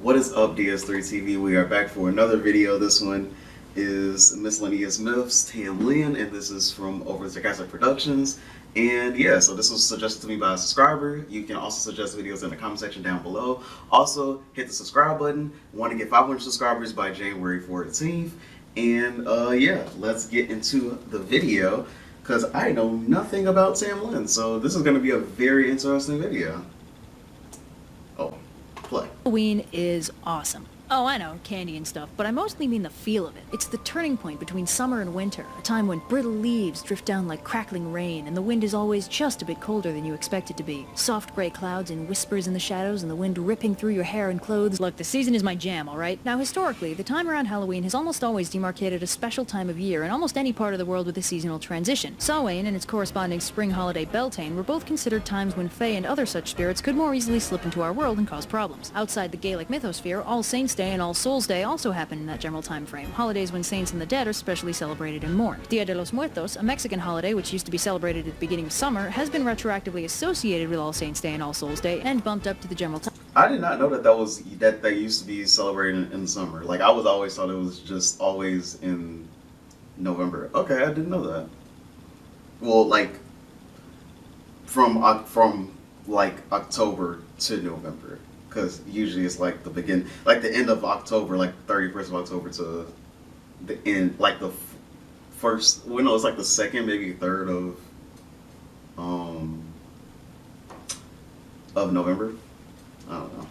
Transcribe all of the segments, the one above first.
What is up, DS3 TV? We are back for another video. This one is Miscellaneous Myths, Tam Lin, and this is from over at Sarcastic Productions. And yeah, so this was suggested to me by a subscriber. You can also suggest videos in the comment section down below. Also, hit the subscribe button. Want to get 500 subscribers by January 14th. And yeah, let's get into the video because I know nothing about Tam Lin. So this is going to be a very interesting video. Oh, play. Halloween is awesome. Oh, I know, candy and stuff, but I mostly mean the feel of it. It's the turning point between summer and winter, a time when brittle leaves drift down like crackling rain, and the wind is always just a bit colder than you expect it to be. Soft gray clouds and whispers in the shadows, and the wind ripping through your hair and clothes. Look, the season is my jam, alright? Now, historically, the time around Halloween has almost always demarcated a special time of year in almost any part of the world with a seasonal transition. Samhain and its corresponding spring holiday Beltane were both considered times when Fae and other such spirits could more easily slip into our world and cause problems. Outside the Gaelic mythosphere, All Saints' Day and All Souls' Day also happen in that general time frame, holidays when saints and the dead are specially celebrated and mourned. Dia de los Muertos, a Mexican holiday which used to be celebrated at the beginning of summer, has been retroactively associated with All Saints' Day and All Souls' Day and bumped up to the general time. I did not know that they used to be celebrated in the summer. Like I was always thought it was just always in November. Okay, I didn't know that. Well, like from like October to November. Because usually it's like the end of October, like 31st of October to the end, like the first, well, no, it's like the second, maybe third of November. I don't know.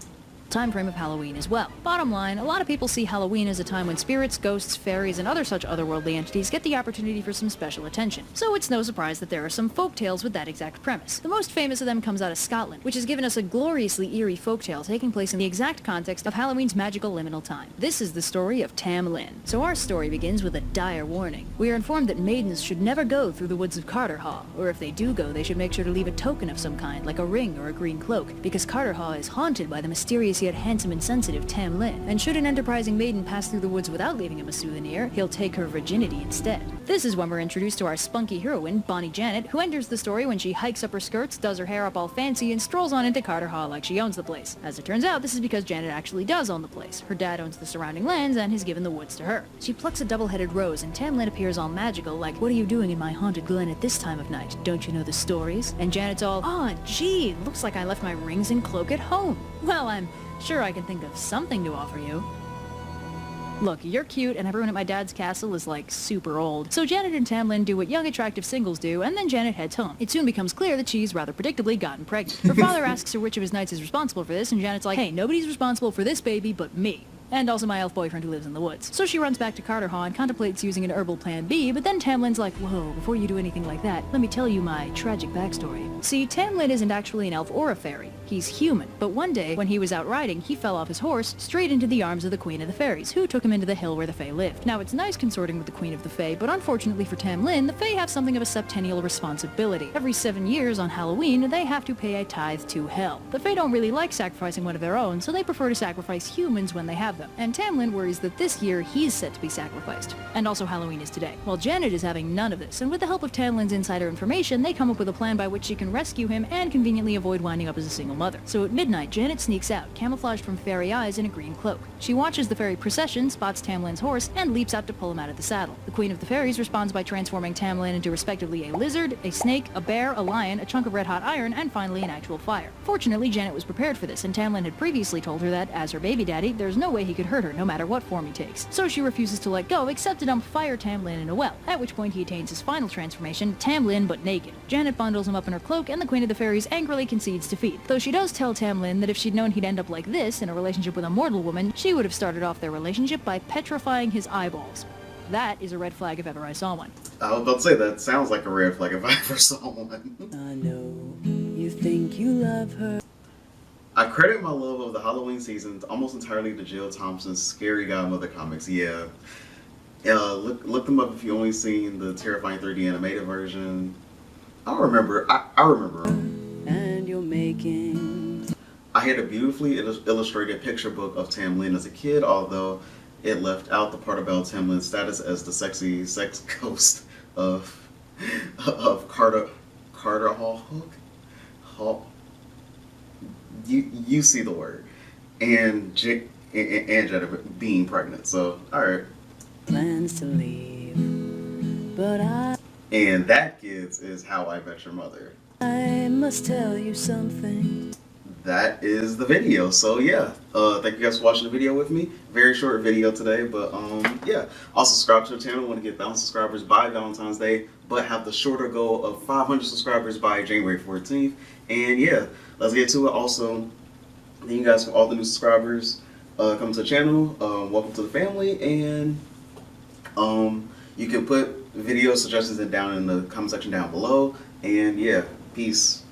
Time frame of Halloween as well. Bottom line, a lot of people see Halloween as a time when spirits, ghosts, fairies, and other such otherworldly entities get the opportunity for some special attention. So it's no surprise that there are some folktales with that exact premise. The most famous of them comes out of Scotland, which has given us a gloriously eerie folktale taking place in the exact context of Halloween's magical liminal time. This is the story of Tam Lin. So our story begins with a dire warning. We are informed that maidens should never go through the woods of Carterhaugh, or if they do go, they should make sure to leave a token of some kind, like a ring or a green cloak, because Carterhaugh is haunted by the mysterious yet handsome and sensitive Tam Lin, and should an enterprising maiden pass through the woods without leaving him a souvenir, he'll take her virginity instead. This is when we're introduced to our spunky heroine, Bonnie Janet, who enters the story when she hikes up her skirts, does her hair up all fancy, and strolls on into Carterhaugh like she owns the place. As it turns out, this is because Janet actually does own the place. Her dad owns the surrounding lands and has given the woods to her. She plucks a double-headed rose, and Tam Lin appears all magical, like, "What are you doing in my haunted glen at this time of night? Don't you know the stories?" And Janet's all, "Aw, gee, looks like I left my rings and cloak at home. Well, I'm sure I can think of something to offer you." Look, you're cute, and everyone at my dad's castle is, like, super old. So Janet and Tam Lin do what young, attractive singles do, and then Janet heads home. It soon becomes clear that she's rather predictably gotten pregnant. Her father asks her which of his knights is responsible for this, and Janet's like, "Hey, nobody's responsible for this baby but me. And also my elf boyfriend who lives in the woods." So she runs back to Carterhaugh and contemplates using an herbal plan B, but then Tam Lin's like, "Whoa, before you do anything like that, let me tell you my tragic backstory." See, Tam Lin isn't actually an elf or a fairy. He's human. But one day, when he was out riding, he fell off his horse straight into the arms of the Queen of the Fairies, who took him into the hill where the Fae lived. Now, it's nice consorting with the Queen of the Fae, but unfortunately for Tam Lin, the Fae have something of a septennial responsibility. Every 7 years on Halloween, they have to pay a tithe to hell. The Fae don't really like sacrificing one of their own, so they prefer to sacrifice humans when they have them. And Tam Lin worries that this year he's set to be sacrificed. And also Halloween is today. While Janet is having none of this, and with the help of Tam Lin's insider information, they come up with a plan by which she can rescue him and conveniently avoid winding up as a single mother. So at midnight, Janet sneaks out, camouflaged from fairy eyes in a green cloak. She watches the fairy procession, spots Tam Lin's horse, and leaps out to pull him out of the saddle. The Queen of the Fairies responds by transforming Tam Lin into respectively a lizard, a snake, a bear, a lion, a chunk of red-hot iron, and finally an actual fire. Fortunately, Janet was prepared for this, and Tam Lin had previously told her that, as her baby daddy, there's no way he could hurt her no matter what form he takes. So she refuses to let go, except to dump Fire Tam Lin in a well, at which point he attains his final transformation, Tam Lin but naked. Janet bundles him up in her cloak, and the Queen of the Fairies angrily concedes defeat, though she does tell Tam Lin that if she'd known he'd end up like this, in a relationship with a mortal woman, she would have started off their relationship by petrifying his eyeballs. That is a red flag if ever I saw one. I was about to say, that sounds like a red flag if I ever saw one. I know you think you love her. I credit my love of the Halloween season almost entirely to Jill Thompson's Scary Godmother comics. Yeah. Look them up if you've only seen the terrifying 3D animated version. I remember. And you're making. I had a beautifully illustrated picture book of Tam Lin as a kid, although it left out the part about Tam Lin's status as the sexy sex ghost of Carter Hall. You see the word. And and Jetta being pregnant. So, alright. plans to leave, but And that, kids, is How I Met Your Mother. I must tell you something. That is the video. So yeah, thank you guys for watching the video with me. Very short video today, but yeah. Also subscribe to the channel. Want to get 1,000 subscribers by Valentine's Day, but have the shorter goal of 500 subscribers by January 14th. And yeah, let's get to it. Also, thank you guys for all the new subscribers coming to the channel. Welcome to the family, and you can put video suggestions down in the comment section down below. And yeah, peace.